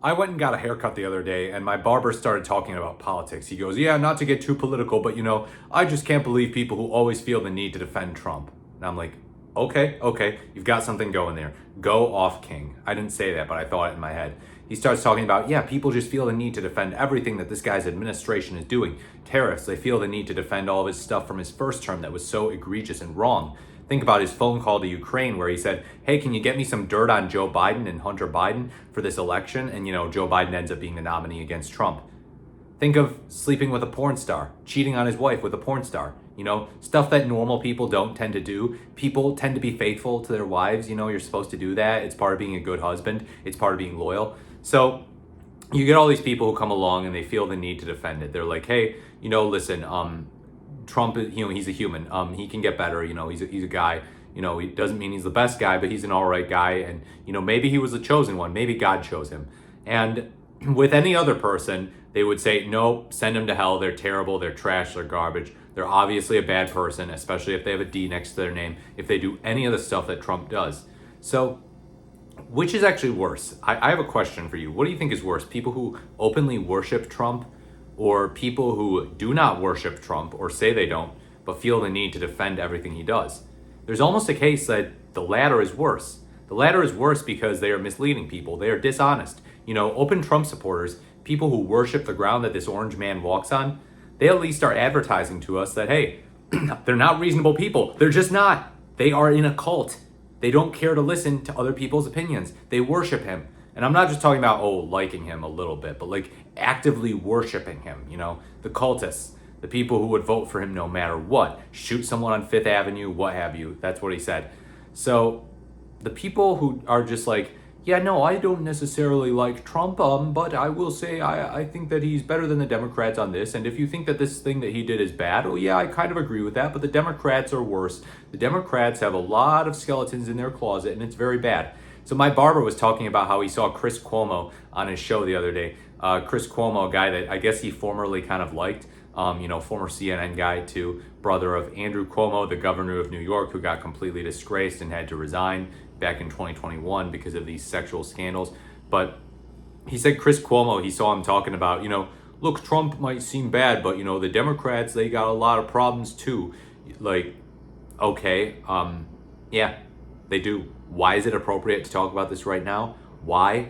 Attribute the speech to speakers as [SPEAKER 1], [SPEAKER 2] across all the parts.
[SPEAKER 1] I went and got a haircut the other day, and my barber started talking about politics. He goes, yeah, not to get too political, but I just can't believe people who always feel the need to defend Trump. And I'm like, okay, you've got something going there. Go off, King. I didn't say that, but I thought it in my head. He starts talking about, yeah, people just feel the need to defend everything that this guy's administration is doing. Tariffs, they feel the need to defend all of his stuff from his first term that was so egregious and wrong. Think about his phone call to Ukraine where he said, hey, can you get me some dirt on Joe Biden and Hunter Biden for this election? And, Joe Biden ends up being the nominee against Trump. Think of sleeping with a porn star, cheating on his wife with a porn star. Stuff that normal people don't tend to do. People tend to be faithful to their wives. You're supposed to do that. It's part of being a good husband. It's part of being loyal. So you get all these people who come along and they feel the need to defend it. They're like, hey, listen, Trump, he's a human. He can get better. He's a guy. He doesn't mean he's the best guy, but he's an all right guy. And, maybe he was the chosen one. Maybe God chose him. And with any other person, they would say, no, send them to hell. They're terrible. They're trash. They're garbage. They're obviously a bad person, especially if they have a D next to their name, if they do any of the stuff that Trump does. So which is actually worse? I have a question for you. What do you think is worse? People who openly worship Trump, or people who do not worship Trump or say they don't, but feel the need to defend everything he does? There's almost a case that the latter is worse. The latter is worse because they are misleading people. They are dishonest. Open Trump supporters, people who worship the ground that this orange man walks on, they at least are advertising to us that, hey, they're not reasonable people. They're just not. They are in a cult. They don't care to listen to other people's opinions. They worship him. And I'm not just talking about, liking him a little bit, but like actively worshiping him, the cultists, the people who would vote for him no matter what, shoot someone on Fifth Avenue, what have you. That's what he said. So the people who are just like, yeah, no, I don't necessarily like Trump, but I will say I think that he's better than the Democrats on this. And if you think that this thing that he did is bad, yeah, I kind of agree with that, but the Democrats are worse. The Democrats have a lot of skeletons in their closet, and it's very bad. So my barber was talking about how he saw Chris Cuomo on his show the other day. Chris Cuomo, a guy that I guess he formerly kind of liked, former CNN guy too, brother of Andrew Cuomo, the governor of New York, who got completely disgraced and had to resign back in 2021 because of these sexual scandals. But he said Chris Cuomo, he saw him talking about, look, Trump might seem bad, but, the Democrats, they got a lot of problems too. Like, okay, yeah, they do. Why is it appropriate to talk about this right now? Why?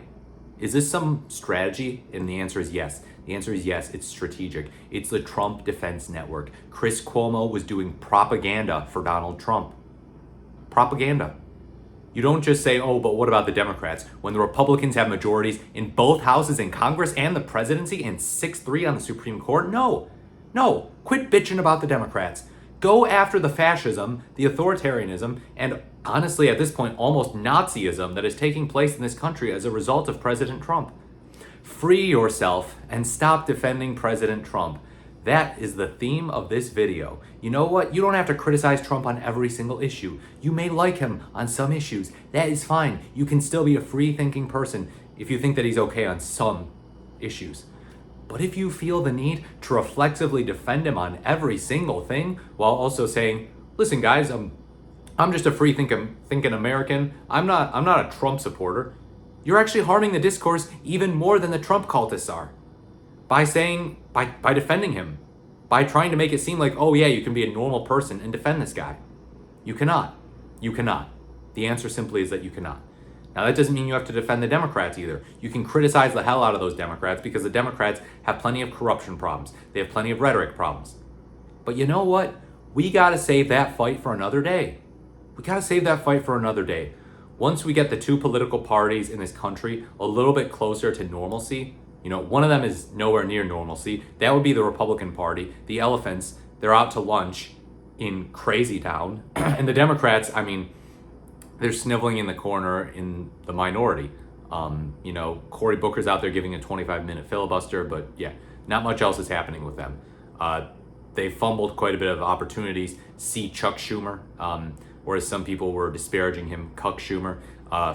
[SPEAKER 1] Is this some strategy? And the answer is yes. The answer is yes, it's strategic. It's the Trump Defense Network. Chris Cuomo was doing propaganda for Donald Trump. Propaganda. You don't just say, but what about the Democrats? When the Republicans have majorities in both houses in Congress and the presidency and 6-3 on the Supreme Court? No, quit bitching about the Democrats. Go after the fascism, the authoritarianism, and honestly, at this point, almost Nazism that is taking place in this country as a result of President Trump. Free yourself and stop defending President Trump. That is the theme of this video. You know what? You don't have to criticize Trump on every single issue. You may like him on some issues. That is fine. You can still be a free-thinking person if you think that he's okay on some issues. But if you feel the need to reflexively defend him on every single thing while also saying, listen guys, I'm just a free-thinking American. I'm not a Trump supporter. You're actually harming the discourse even more than the Trump cultists are. By defending him, by trying to make it seem like, you can be a normal person and defend this guy. You cannot. The answer simply is that you cannot. Now that doesn't mean you have to defend the Democrats either. You can criticize the hell out of those Democrats because the Democrats have plenty of corruption problems. They have plenty of rhetoric problems. But you know what? We gotta save that fight for another day. Once we get the two political parties in this country a little bit closer to normalcy, one of them is nowhere near normalcy. That would be the Republican Party. The elephants, they're out to lunch in Crazy Town. And the Democrats, they're sniveling in the corner in the minority. Cory Booker's out there giving a 25-minute filibuster, but yeah, not much else is happening with them. They fumbled quite a bit of opportunities. See Chuck Schumer, or as some people were disparaging him, Cuck Schumer,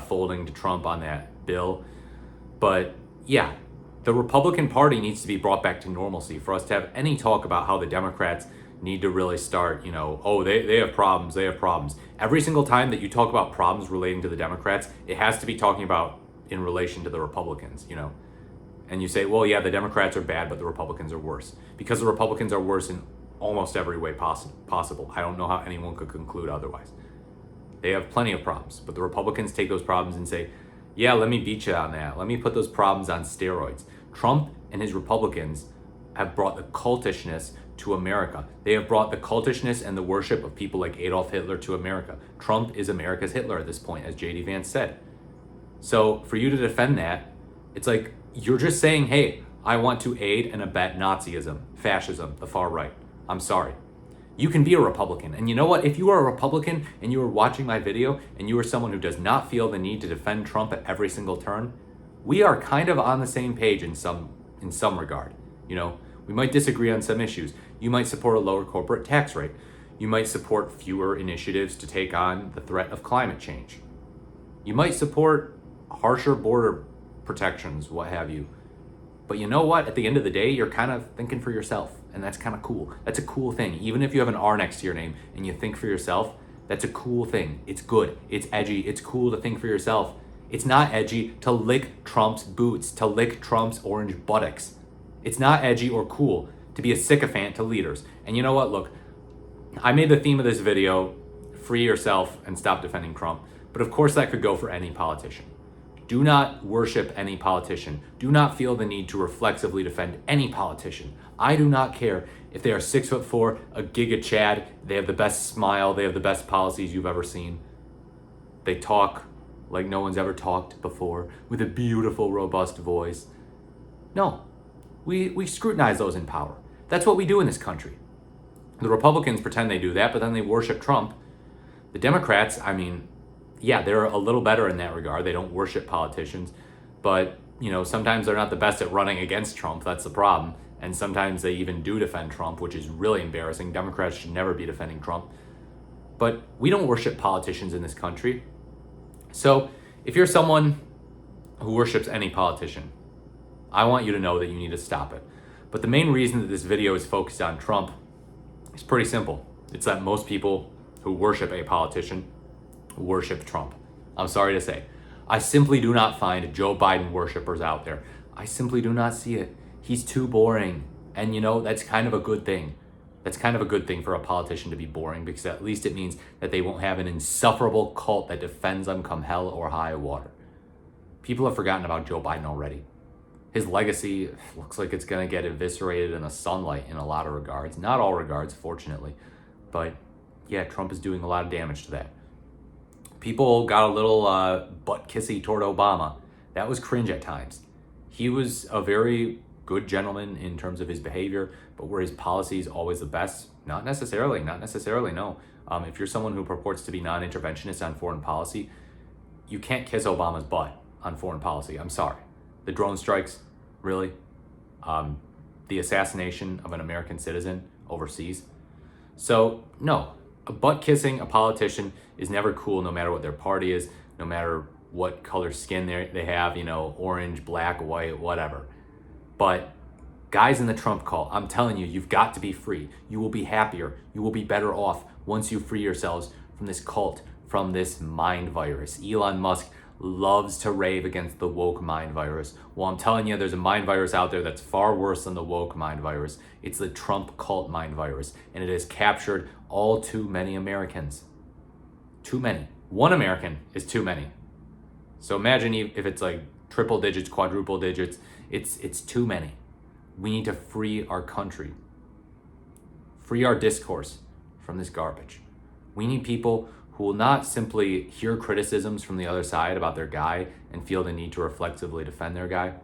[SPEAKER 1] folding to Trump on that bill. But yeah, the Republican Party needs to be brought back to normalcy for us to have any talk about how the Democrats need to really start, they have problems. Every single time that you talk about problems relating to the Democrats, it has to be talking about in relation to the Republicans, you know. And you say, well, yeah, the Democrats are bad, but the Republicans are worse. Because the Republicans are worse in almost every way possible. I don't know how anyone could conclude otherwise. They have plenty of problems, but the Republicans take those problems and say, yeah, let me beat you on that. Let me put those problems on steroids. Trump and his Republicans have brought the cultishness to America. They have brought the cultishness and the worship of people like Adolf Hitler to America. Trump is America's Hitler at this point, as J.D. Vance said. So for you to defend that, it's like you're just saying, hey, I want to aid and abet Nazism, fascism, the far right. I'm sorry. You can be a Republican. And you know what? If you are a Republican and you are watching my video and you are someone who does not feel the need to defend Trump at every single turn, we are kind of on the same page in some regard. You know, we might disagree on some issues. You might support a lower corporate tax rate. You might support fewer initiatives to take on the threat of climate change. You might support harsher border protections, what have you. But you know what? At the end of the day, you're kind of thinking for yourself, and that's kind of cool. That's a cool thing. Even if you have an R next to your name and you think for yourself, that's a cool thing. It's good. It's edgy. It's cool to think for yourself. It's not edgy to lick Trump's boots, to lick Trump's orange buttocks. It's not edgy or cool to be a sycophant to leaders. And you know what? Look, I made the theme of this video, free yourself and stop defending Trump. But of course that could go for any politician. Do not worship any politician. Do not feel the need to reflexively defend any politician. I do not care if they are 6'4", a giga Chad, they have the best smile, they have the best policies you've ever seen. They talk like no one's ever talked before with a beautiful, robust voice. No, we scrutinize those in power. That's what we do in this country. The Republicans pretend they do that, but then they worship Trump. The Democrats, I mean, yeah, they're a little better in that regard. They don't worship politicians, but you know, sometimes they're not the best at running against Trump. That's the problem. And sometimes they even do defend Trump, which is really embarrassing. Democrats should never be defending Trump. But we don't worship politicians in this country. So if you're someone who worships any politician, I want you to know that you need to stop it. But the main reason that this video is focused on Trump is pretty simple. It's that most people who worship a politician worship Trump. I'm sorry to say. I simply do not find Joe Biden worshipers out there. I simply do not see it. He's too boring. And you know, that's kind of a good thing. That's kind of a good thing for a politician to be boring, because at least it means that they won't have an insufferable cult that defends them come hell or high water. People have forgotten about Joe Biden already. His legacy looks like it's going to get eviscerated in the sunlight in a lot of regards. Not all regards, fortunately. But yeah, Trump is doing a lot of damage to that. People got a little butt-kissy toward Obama. That was cringe at times. He was a very good gentleman in terms of his behavior, but were his policies always the best? Not necessarily, no. If you're someone who purports to be non-interventionist on foreign policy, you can't kiss Obama's butt on foreign policy. I'm sorry. The drone strikes, really? The assassination of an American citizen overseas? So, no. Butt-kissing a politician is never cool, no matter what their party is, no matter what color skin they have, you know, orange, black, white, whatever. But guys in the Trump cult, I'm telling you, you've got to be free. You will be happier. You will be better off once you free yourselves from this cult, from this mind virus. Elon Musk loves to rave against the woke mind virus. Well, I'm telling you, there's a mind virus out there that's far worse than the woke mind virus. It's the Trump cult mind virus, and it has captured all too many Americans. Too many. One American is too many. So imagine if it's like triple digits, quadruple digits, it's too many. We need to free our country. Free our discourse from this garbage. We need people who will not simply hear criticisms from the other side about their guy and feel the need to reflexively defend their guy,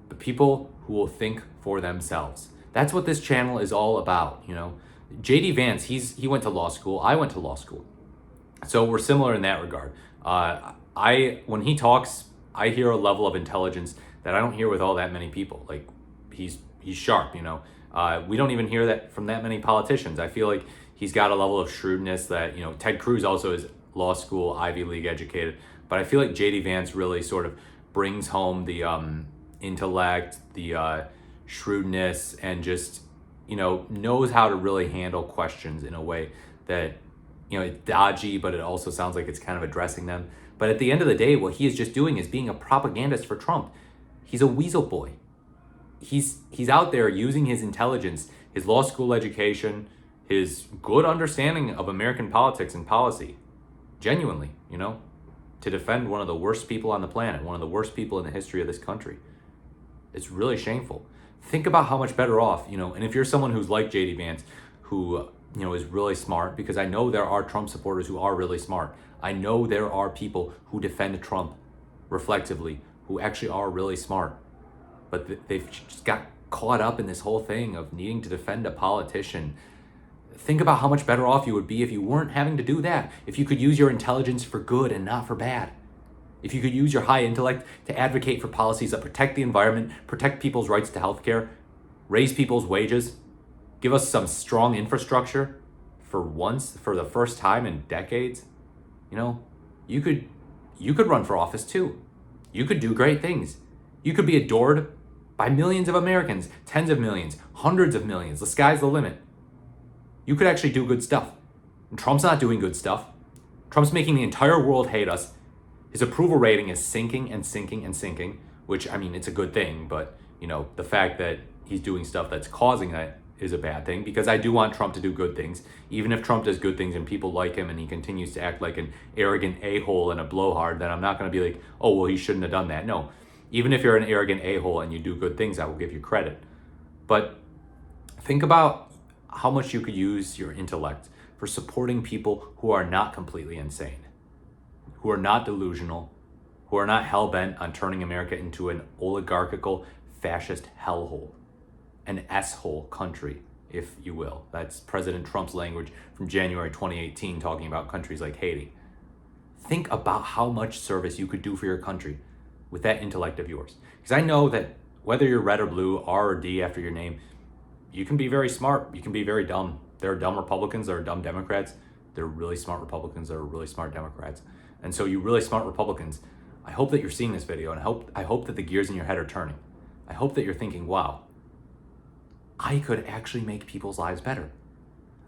[SPEAKER 1] but people who will think for themselves. That's what this channel is all about, you know. J.D. Vance, he went to law school. I went to law school. So we're similar in that regard. When he talks, I hear a level of intelligence that I don't hear with all that many people. Like, he's sharp, you know. We don't even hear that from that many politicians. I feel like he's got a level of shrewdness that, you know, Ted Cruz also is law school, Ivy League educated. But I feel like J.D. Vance really sort of brings home the intellect, the shrewdness, and just, you know, knows how to really handle questions in a way that, you know, it's dodgy, but it also sounds like it's kind of addressing them. But at the end of the day, what he is just doing is being a propagandist for Trump. He's a weasel boy. He's out there using his intelligence, his law school education, his good understanding of American politics and policy, genuinely, to defend one of the worst people on the planet, one of the worst people in the history of this country. It's really shameful. Think about how much better off, and if you're someone who's like JD Vance, who, is really smart, because I know there are Trump supporters who are really smart. I know there are people who defend Trump reflectively, who actually are really smart, but they've just got caught up in this whole thing of needing to defend a politician. Think about how much better off you would be if you weren't having to do that, if you could use your intelligence for good and not for bad. If you could use your high intellect to advocate for policies that protect the environment, protect people's rights to healthcare, raise people's wages, give us some strong infrastructure for the first time in decades, you could run for office too. You could do great things. You could be adored by millions of Americans, tens of millions, hundreds of millions. The sky's the limit. You could actually do good stuff. And Trump's not doing good stuff. Trump's making the entire world hate us. His approval rating is sinking and sinking and sinking, which, it's a good thing, but, the fact that he's doing stuff that's causing that is a bad thing, because I do want Trump to do good things. Even if Trump does good things and people like him and he continues to act like an arrogant a-hole and a blowhard, then I'm not going to be like, oh, well, he shouldn't have done that. No, even if you're an arrogant a-hole and you do good things, I will give you credit. But think about how much you could use your intellect for supporting people who are not completely insane, who are not delusional, who are not hell-bent on turning America into an oligarchical, fascist hellhole, an S-hole country, if you will. That's President Trump's language from January 2018, talking about countries like Haiti. Think about how much service you could do for your country with that intellect of yours. Because I know that whether you're red or blue, R or D after your name, you can be very smart, you can be very dumb. There are dumb Republicans, there are dumb Democrats, there are really smart Republicans, there are really smart Democrats. And so you really smart Republicans, I hope that you're seeing this video, and I hope that the gears in your head are turning. I hope that you're thinking, wow, I could actually make people's lives better.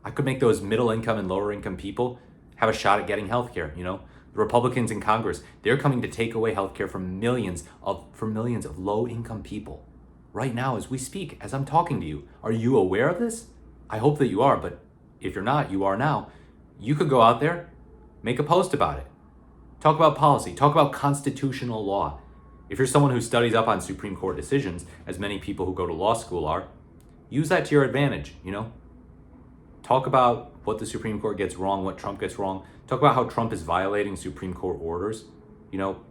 [SPEAKER 1] I could make those middle income and lower income people have a shot at getting healthcare. The Republicans in Congress, they're coming to take away healthcare from millions of low income people right now as we speak, as I'm talking to you. Are you aware of this? I hope that you are, but if you're not, you are now. You could go out there, make a post about it. Talk about policy, talk about constitutional law. If you're someone who studies up on Supreme Court decisions, as many people who go to law school are, use that to your advantage, Talk about what the Supreme Court gets wrong, what Trump gets wrong. Talk about how Trump is violating Supreme Court orders.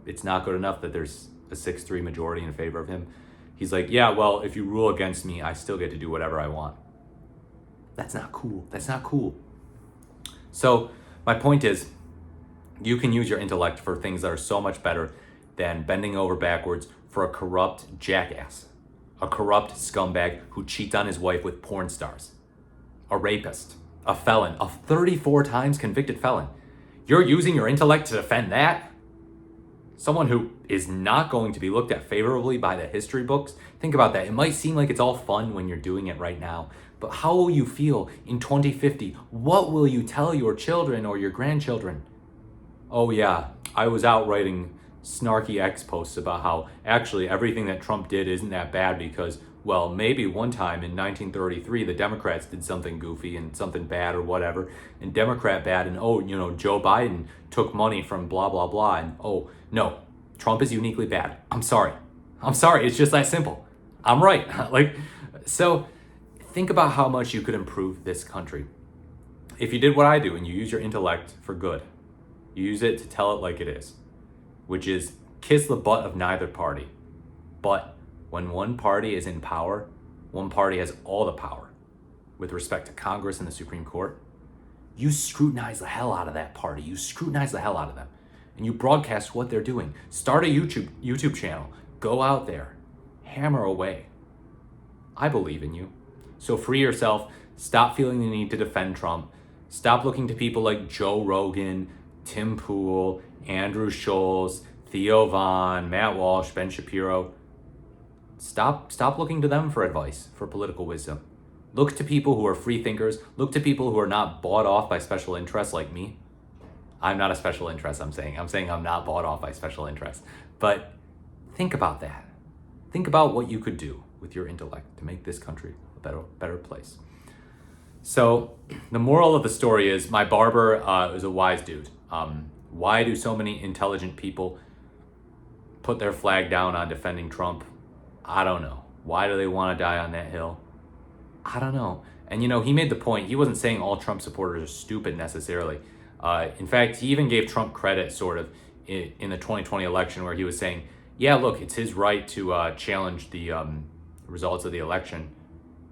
[SPEAKER 1] It's not good enough that there's a 6-3 majority in favor of him. He's like, yeah, well, if you rule against me, I still get to do whatever I want. That's not cool. That's not cool. So my point is, you can use your intellect for things that are so much better than bending over backwards for a corrupt jackass, a corrupt scumbag who cheats on his wife with porn stars, a rapist, a felon, a 34 times convicted felon. You're using your intellect to defend that? Someone who is not going to be looked at favorably by the history books? Think about that. It might seem like it's all fun when you're doing it right now, but how will you feel in 2050? What will you tell your children or your grandchildren? Oh yeah, I was out writing snarky X posts about how actually everything that Trump did isn't that bad because, well, maybe one time in 1933 the Democrats did something goofy and something bad or whatever, and Democrat bad, and Joe Biden took money from blah blah blah, and oh no, Trump is uniquely bad. I'm sorry, it's just that simple. I'm right. So think about how much you could improve this country if you did what I do and you use your intellect for good. You use it to tell it like it is, which is kiss the butt of neither party. But when one party is in power, one party has all the power with respect to Congress and the Supreme Court. You scrutinize the hell out of that party. You scrutinize the hell out of them. And you broadcast what they're doing. Start a YouTube channel. Go out there. Hammer away. I believe in you. So free yourself. Stop feeling the need to defend Trump. Stop looking to people like Joe Rogan, Tim Pool, Andrew Schultz, Theo Vaughn, Matt Walsh, Ben Shapiro. Stop looking to them for advice, for political wisdom. Look to people who are free thinkers. Look to people who are not bought off by special interests like me. I'm not a special interest, I'm saying I'm not bought off by special interests. But think about that. Think about what you could do with your intellect to make this country a better place. So the moral of the story is my barber is a wise dude. Why do so many intelligent people put their flag down on defending Trump? I don't know. Why do they want to die on that hill? I don't know. And he made the point, he wasn't saying all Trump supporters are stupid necessarily. In fact, he even gave Trump credit sort of in the 2020 election where he was saying, yeah, look, it's his right to challenge the results of the election.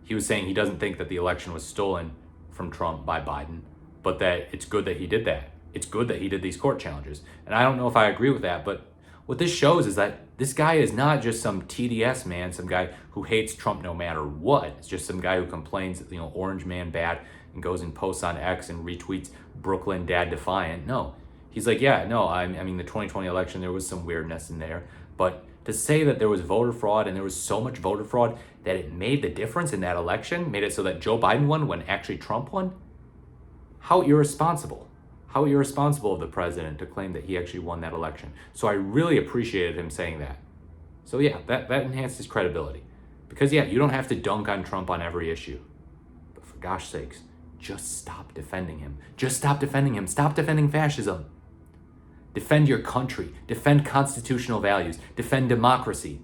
[SPEAKER 1] He was saying he doesn't think that the election was stolen from Trump by Biden, but that it's good that he did that. It's good that he did these court challenges. And I don't know if I agree with that, but what this shows is that this guy is not just some TDS man, some guy who hates Trump no matter what. It's just some guy who complains, orange man bad, and goes and posts on X and retweets Brooklyn Dad Defiant. No, he's like, yeah, no, I mean, the 2020 election, there was some weirdness in there. But to say that there was voter fraud and there was so much voter fraud that it made the difference in that election, made it so that Joe Biden won when actually Trump won, how irresponsible. How irresponsible of the president to claim that he actually won that election. So I really appreciated him saying that. So yeah, that enhanced his credibility. Because yeah, you don't have to dunk on Trump on every issue. But for gosh sakes, just stop defending him. Just stop defending him. Stop defending fascism. Defend your country. Defend constitutional values. Defend democracy.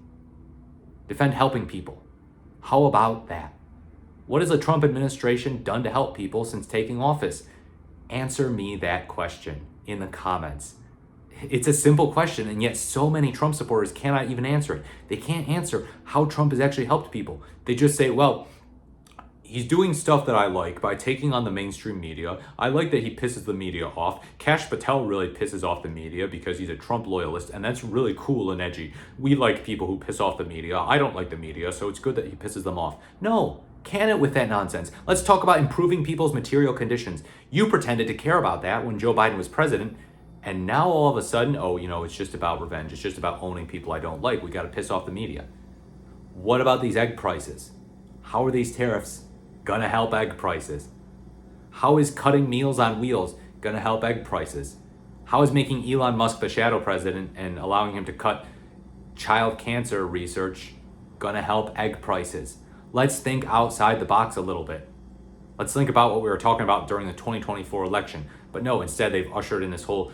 [SPEAKER 1] Defend helping people. How about that? What has the Trump administration done to help people since taking office? Answer me that question in the comments. It's a simple question, and yet so many Trump supporters cannot even answer it. They can't answer how Trump has actually helped people. They just say, well, he's doing stuff that I like by taking on the mainstream media. I like that he pisses the media off. Kash Patel really pisses off the media because he's a Trump loyalist, and that's really cool and edgy. We like people who piss off the media. I don't like the media, so it's good that he pisses them off. No. Can it with that nonsense. Let's talk about improving people's material conditions. You pretended to care about that when Joe Biden was president, and now all of a sudden, it's just about revenge. It's just about owning people I don't like. We got to piss off the media. What about these egg prices? How are these tariffs gonna help egg prices? How is cutting Meals on Wheels gonna help egg prices? How is making Elon Musk the shadow president and allowing him to cut child cancer research gonna help egg prices? Let's think outside the box a little bit. Let's think about what we were talking about during the 2024 election. But no, instead they've ushered in this whole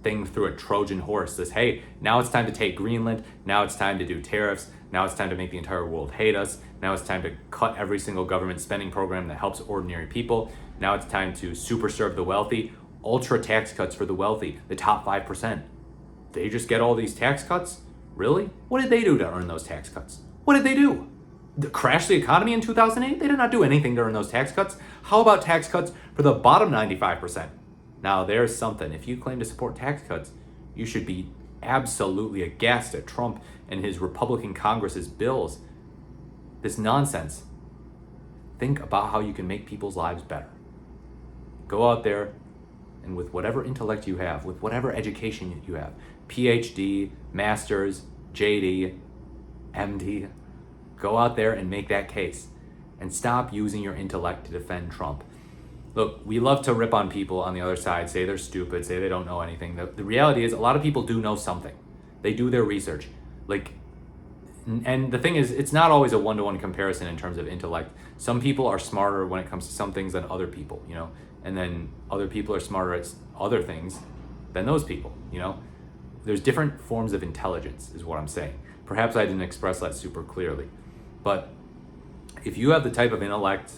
[SPEAKER 1] thing through a Trojan horse. This, hey, now it's time to take Greenland. Now it's time to do tariffs. Now it's time to make the entire world hate us. Now it's time to cut every single government spending program that helps ordinary people. Now it's time to super serve the wealthy. Ultra tax cuts for the wealthy, the top 5%. They just get all these tax cuts? Really? What did they do to earn those tax cuts? What did they do? Crash the economy in 2008? They did not do anything during those tax cuts. How about tax cuts for the bottom 95%? Now there's something. If you claim to support tax cuts, you should be absolutely aghast at Trump and his Republican Congress's bills. This nonsense. Think about how you can make people's lives better. Go out there and with whatever intellect you have, with whatever education you have, PhD, master's, JD, MD, go out there and make that case and stop using your intellect to defend Trump. Look, we love to rip on people on the other side, say they're stupid, say they don't know anything. The reality is a lot of people do know something. They do their research. And the thing is, it's not always a one-to-one comparison in terms of intellect. Some people are smarter when it comes to some things than other people, and then other people are smarter at other things than those people, There's different forms of intelligence is what I'm saying. Perhaps I didn't express that super clearly. But if you have the type of intellect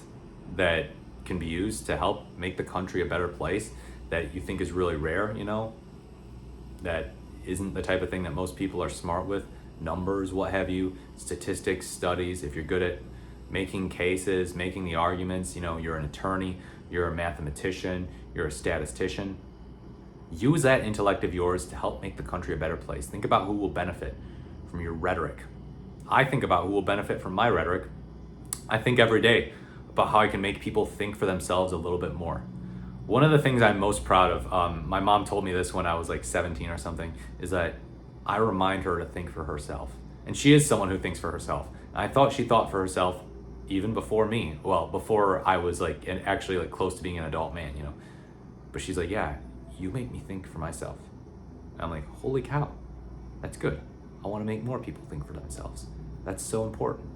[SPEAKER 1] that can be used to help make the country a better place, that you think is really rare, that isn't the type of thing that most people are smart with, numbers, what have you, statistics, studies, if you're good at making cases, making the arguments, you're an attorney, you're a mathematician, you're a statistician, use that intellect of yours to help make the country a better place. Think about who will benefit from your rhetoric. I think about who will benefit from my rhetoric. I think every day about how I can make people think for themselves a little bit more. One of the things I'm most proud of, my mom told me this when I was like 17 or something, is that I remind her to think for herself. And she is someone who thinks for herself. And I thought she thought for herself even before me. Well, before I was actually close to being an adult man, But she's like, yeah, you make me think for myself. And I'm like, holy cow, that's good. I want to make more people think for themselves. That's so important.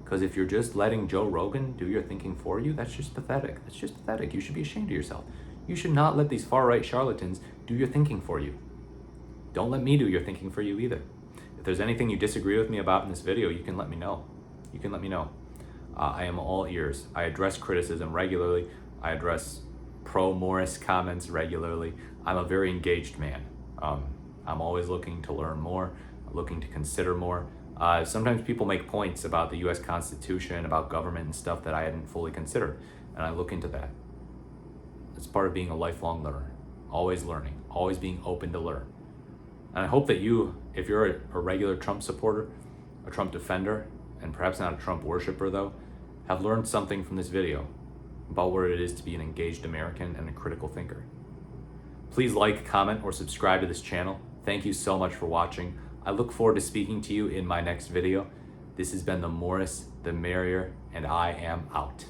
[SPEAKER 1] Because if you're just letting Joe Rogan do your thinking for you, that's just pathetic. That's just pathetic. You should be ashamed of yourself. You should not let these far-right charlatans do your thinking for you. Don't let me do your thinking for you either. If there's anything you disagree with me about in this video, you can let me know. You can let me know. I am all ears. I address criticism regularly. I address pro-Morris comments regularly. I'm a very engaged man. I'm always looking to learn more, looking to consider more. Sometimes people make points about the US Constitution, about government and stuff that I hadn't fully considered, and I look into that. It's part of being a lifelong learner, always learning, always being open to learn. And I hope that you, if you're a regular Trump supporter, a Trump defender, and perhaps not a Trump worshiper though, have learned something from this video about what it is to be an engaged American and a critical thinker. Please like, comment, or subscribe to this channel. Thank you so much for watching. I look forward to speaking to you in my next video. This has been The Morris, The Merrier, and I am out.